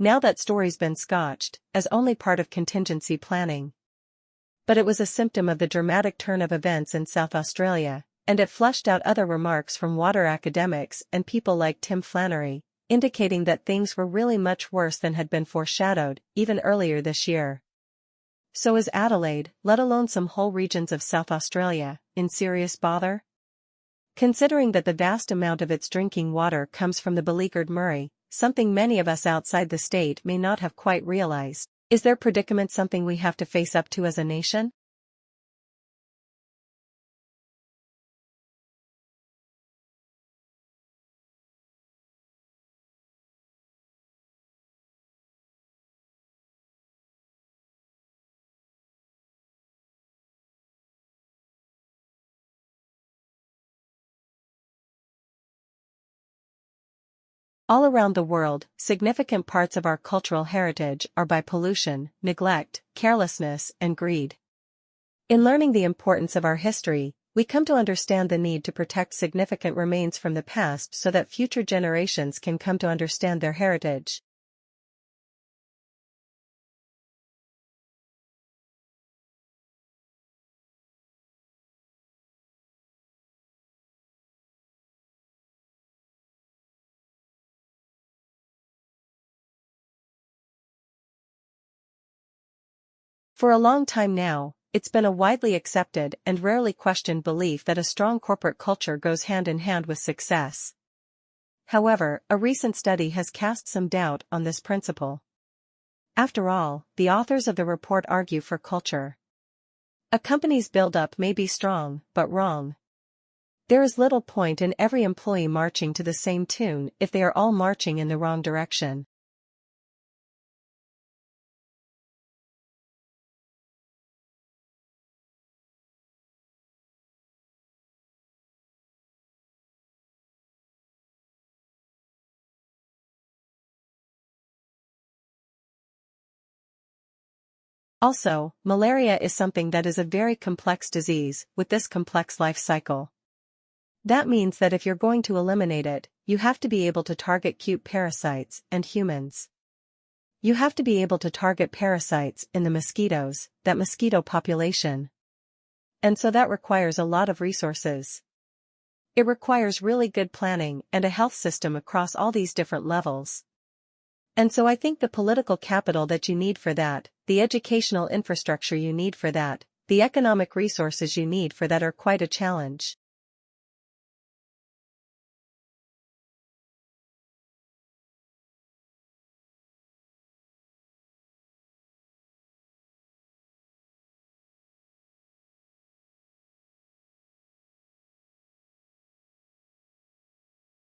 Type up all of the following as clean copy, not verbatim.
Now that story's been scotched, as only part of contingency planning. But it was a symptom of the dramatic turn of events in South Australia, and it flushed out other remarks from water academics and people like Tim Flannery, indicating that things were really much worse than had been foreshadowed, even earlier this year. So is Adelaide, let alone some whole regions of South Australia, in serious bother? Considering that the vast amount of its drinking water comes from the beleaguered Murray, something many of us outside the state may not have quite realized, is their predicament something we have to face up to as a nation? All around the world, significant parts of our cultural heritage are by pollution, neglect, carelessness, and greed. In learning the importance of our history, we come to understand the need to protect significant remains from the past so that future generations can come to understand their heritage. For a long time now, it's been a widely accepted and rarely questioned belief that a strong corporate culture goes hand in hand with success. However, a recent study has cast some doubt on this principle. After all, the authors of the report argue for culture. A company's build-up may be strong, but wrong. There is little point in every employee marching to the same tune if they are all marching in the wrong direction. Also, malaria is something that is a very complex disease with this complex life cycle. That means that if you're going to eliminate it, you have to be able to target cute parasites and humans. You have to be able to target parasites in the mosquitoes, that mosquito population. And so that requires a lot of resources. It requires really good planning and a health system across all these different levels. And so I think the political capital that you need for that, the educational infrastructure you need for that, the economic resources you need for that are quite a challenge.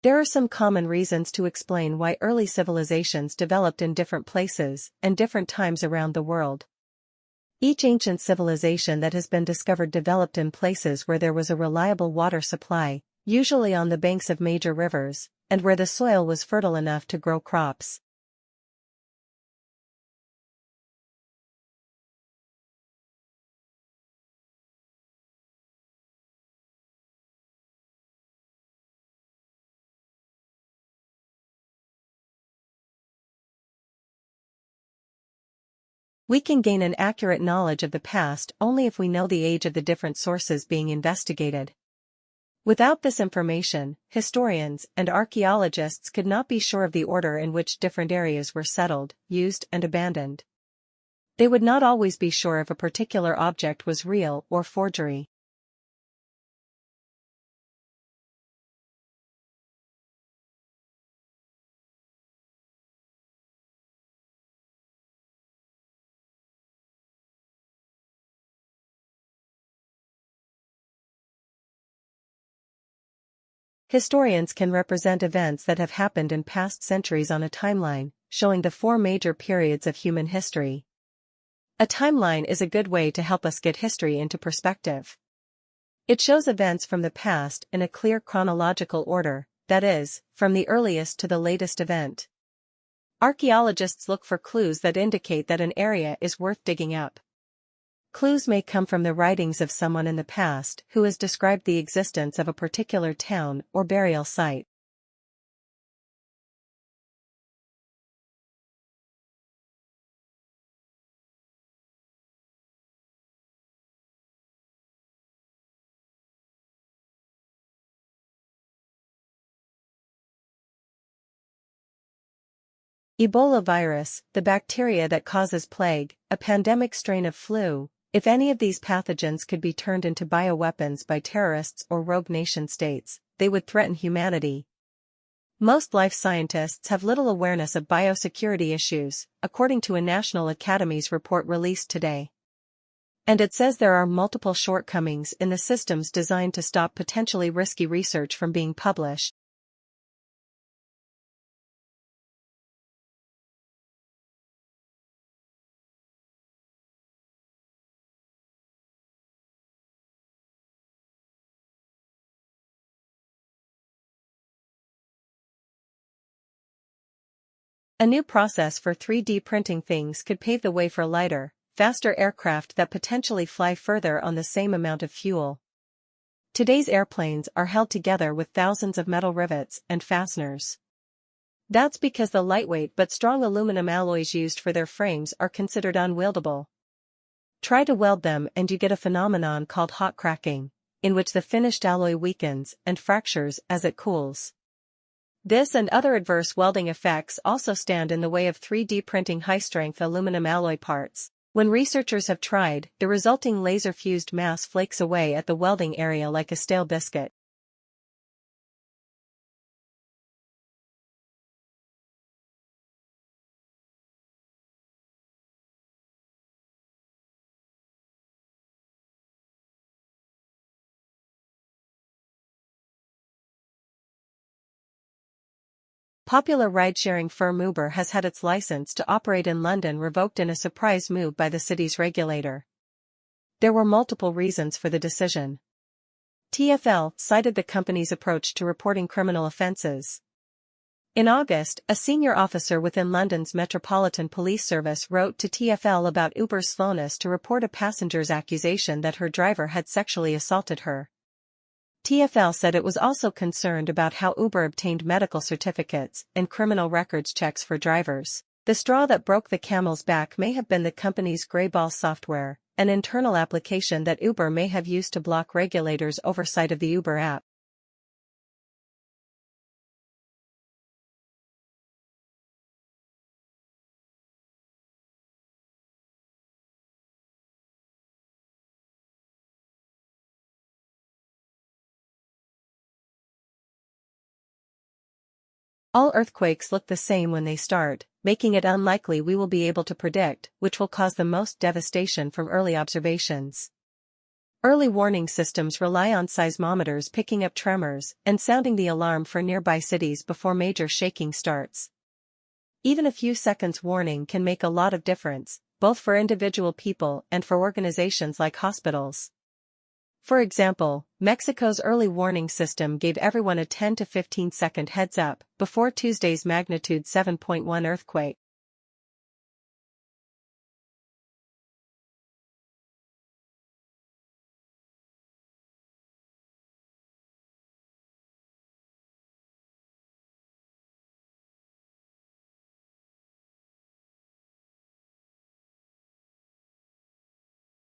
There are some common reasons to explain why early civilizations developed in different places and different times around the world. Each ancient civilization that has been discovered developed in places where there was a reliable water supply, usually on the banks of major rivers, and where the soil was fertile enough to grow crops. We can gain an accurate knowledge of the past only if we know the age of the different sources being investigated. Without this information, historians and archaeologists could not be sure of the order in which different areas were settled, used, and abandoned. They would not always be sure if a particular object was real or forgery. Historians can represent events that have happened in past centuries on a timeline, showing the 4 major periods of human history. A timeline is a good way to help us get history into perspective. It shows events from the past in a clear chronological order, that is, from the earliest to the latest event. Archaeologists look for clues that indicate that an area is worth digging up. Clues may come from the writings of someone in the past who has described the existence of a particular town or burial site. Ebola virus, the bacteria that causes plague, a pandemic strain of flu. If any of these pathogens could be turned into bioweapons by terrorists or rogue nation-states, they would threaten humanity. Most life scientists have little awareness of biosecurity issues, according to a National Academies report released today. And it says there are multiple shortcomings in the systems designed to stop potentially risky research from being published. A new process for 3D printing things could pave the way for lighter, faster aircraft that potentially fly further on the same amount of fuel. Today's airplanes are held together with thousands of metal rivets and fasteners. That's because the lightweight but strong aluminum alloys used for their frames are considered unwieldable. Try to weld them and you get a phenomenon called hot cracking, in which the finished alloy weakens and fractures as it cools. This and other adverse welding effects also stand in the way of 3D printing high-strength aluminum alloy parts. When researchers have tried, the resulting laser-fused mass flakes away at the welding area like a stale biscuit. Popular ride-sharing firm Uber has had its license to operate in London revoked in a surprise move by the city's regulator. There were multiple reasons for the decision. TfL cited the company's approach to reporting criminal offences. In August, a senior officer within London's Metropolitan Police Service wrote to TfL about Uber's slowness to report a passenger's accusation that her driver had sexually assaulted her. TfL said it was also concerned about how Uber obtained medical certificates and criminal records checks for drivers. The straw that broke the camel's back may have been the company's Greyball software, an internal application that Uber may have used to block regulators' oversight of the Uber app. All earthquakes look the same when they start, making it unlikely we will be able to predict which will cause the most devastation from early observations. Early warning systems rely on seismometers picking up tremors and sounding the alarm for nearby cities before major shaking starts. Even a few seconds warning can make a lot of difference, both for individual people and for organizations like hospitals. For example, Mexico's early warning system gave everyone a 10 to 15-second heads-up before Tuesday's magnitude 7.1 earthquake.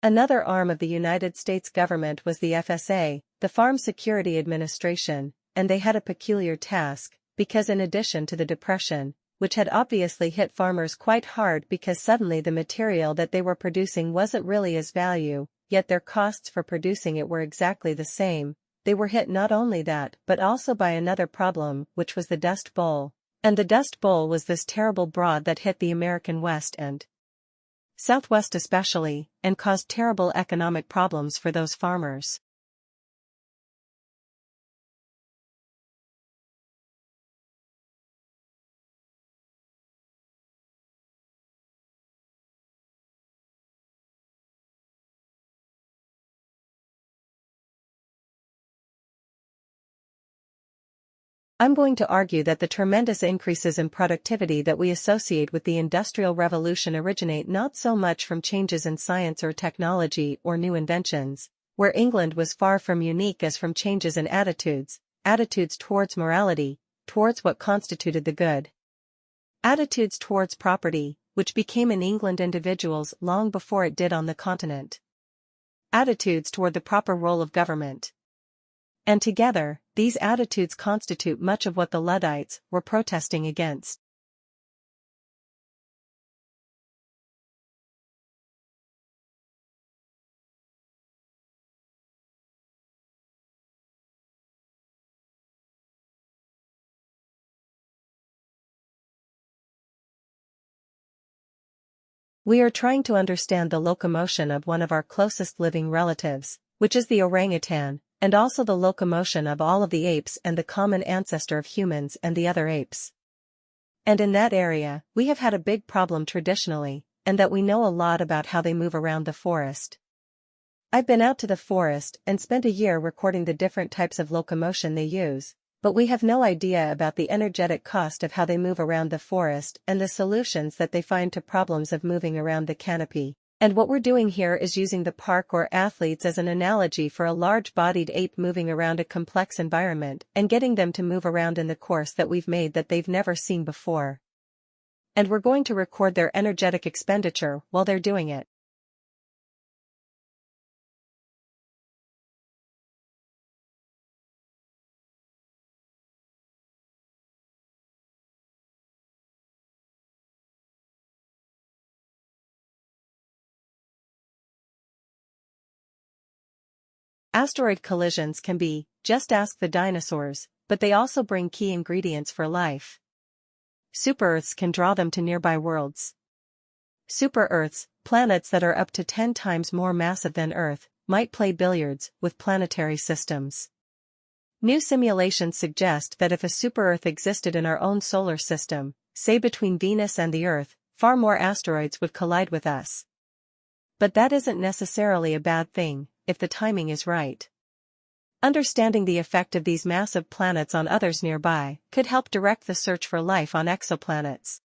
Another arm of the United States government was the FSA, the Farm Security Administration, and they had a peculiar task, because in addition to the depression, which had obviously hit farmers quite hard because suddenly the material that they were producing wasn't really as value, yet their costs for producing it were exactly the same, they were hit not only that but also by another problem, which was the Dust Bowl. And the Dust Bowl was this terrible broad that hit the American West and Southwest especially, and caused terrible economic problems for those farmers. I'm going to argue that the tremendous increases in productivity that we associate with the Industrial Revolution originate not so much from changes in science or technology or new inventions, where England was far from unique, as from changes in attitudes towards morality, towards what constituted the good. Attitudes towards property, which became in England individuals long before it did on the continent. Attitudes toward the proper role of government. And together, these attitudes constitute much of what the Luddites were protesting against. We are trying to understand the locomotion of one of our closest living relatives, which is the orangutan, and also the locomotion of all of the apes and the common ancestor of humans and the other apes. And in that area, we have had a big problem traditionally, and that we know a lot about how they move around the forest. I've been out to the forest and spent a year recording the different types of locomotion they use, but we have no idea about the energetic cost of how they move around the forest and the solutions that they find to problems of moving around the canopy. And what we're doing here is using the park or athletes as an analogy for a large-bodied ape moving around a complex environment and getting them to move around in the course that we've made that they've never seen before. And we're going to record their energetic expenditure while they're doing it. Asteroid collisions can be, just ask the dinosaurs, but they also bring key ingredients for life. Super-Earths can draw them to nearby worlds. Super-Earths, planets that are up to 10 times more massive than Earth, might play billiards with planetary systems. New simulations suggest that if a super-Earth existed in our own solar system, say between Venus and the Earth, far more asteroids would collide with us. But that isn't necessarily a bad thing, if the timing is right. Understanding the effect of these massive planets on others nearby could help direct the search for life on exoplanets.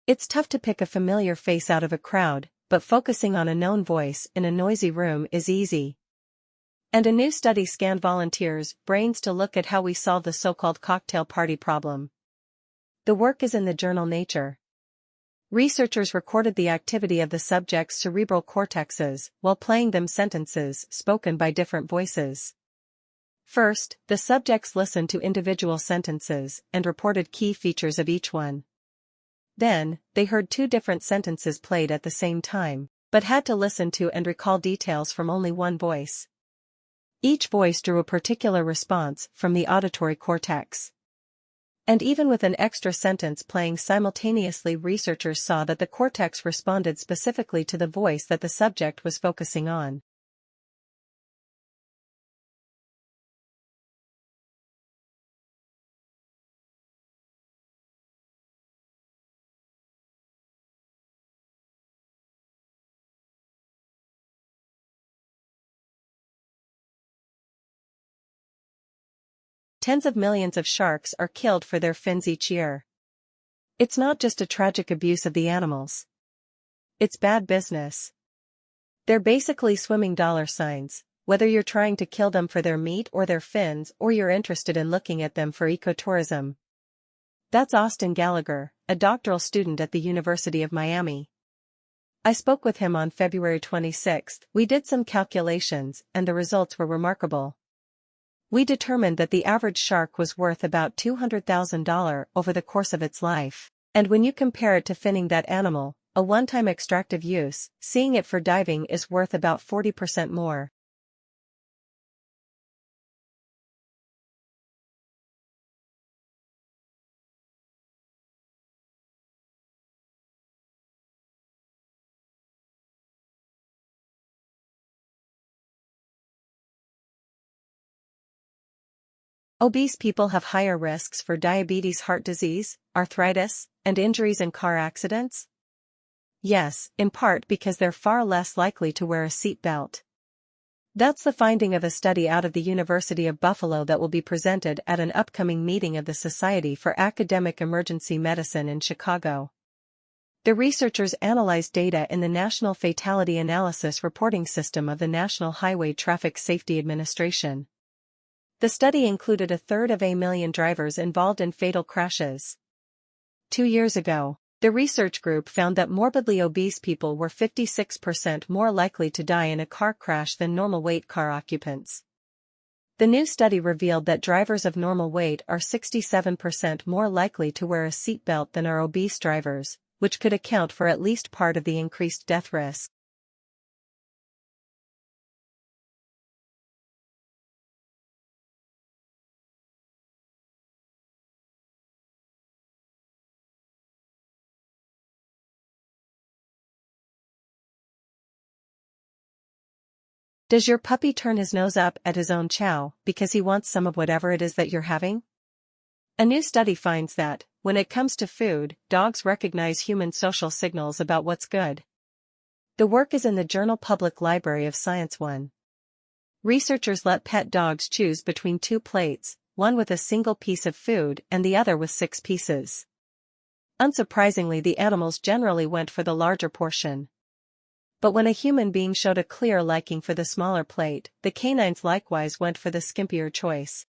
It's tough to pick a familiar face out of a crowd, but focusing on a known voice in a noisy room is easy. And a new study scanned volunteers' brains to look at how we solve the so-called cocktail party problem. The work is in the journal Nature. Researchers recorded the activity of the subjects' cerebral cortexes while playing them sentences spoken by different voices. First, the subjects listened to individual sentences and reported key features of each one. Then, they heard two different sentences played at the same time, but had to listen to and recall details from only one voice. Each voice drew a particular response from the auditory cortex. And even with an extra sentence playing simultaneously, researchers saw that the cortex responded specifically to the voice that the subject was focusing on. Tens of millions of sharks are killed for their fins each year. It's not just a tragic abuse of the animals. It's bad business. They're basically swimming dollar signs, whether you're trying to kill them for their meat or their fins or you're interested in looking at them for ecotourism. That's Austin Gallagher, a doctoral student at the University of Miami. I spoke with him on February 26. We did some calculations and the results were remarkable. We determined that the average shark was worth about $200,000 over the course of its life, and when you compare it to finning that animal, a one-time extractive use, seeing it for diving is worth about 40% more. Obese people have higher risks for diabetes, heart disease, arthritis, and injuries in car accidents? Yes, in part because they're far less likely to wear a seat belt. That's the finding of a study out of the University of Buffalo that will be presented at an upcoming meeting of the Society for Academic Emergency Medicine in Chicago. The researchers analyzed data in the National Fatality Analysis Reporting System of the National Highway Traffic Safety Administration. The study included a third of a million drivers involved in fatal crashes. 2 years ago, the research group found that morbidly obese people were 56% more likely to die in a car crash than normal weight car occupants. The new study revealed that drivers of normal weight are 67% more likely to wear a seatbelt than are obese drivers, which could account for at least part of the increased death risk. Does your puppy turn his nose up at his own chow because he wants some of whatever it is that you're having? A new study finds that, when it comes to food, dogs recognize human social signals about what's good. The work is in the journal Public Library of Science 1. Researchers let pet dogs choose between two plates, one with a single piece of food and the other with 6 pieces. Unsurprisingly, the animals generally went for the larger portion. But when a human being showed a clear liking for the smaller plate, the canines likewise went for the skimpier choice.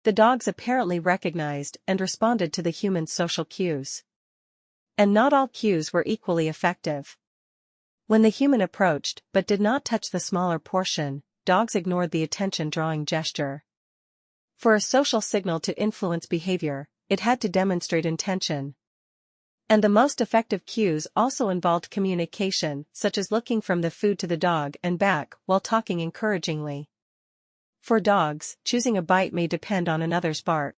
The dogs apparently recognized and responded to the human's social cues. And not all cues were equally effective. When the human approached but did not touch the smaller portion, dogs ignored the attention-drawing gesture. For a social signal to influence behavior, it had to demonstrate intention. And the most effective cues also involved communication, such as looking from the food to the dog and back while talking encouragingly. For dogs, choosing a bite may depend on another's bark.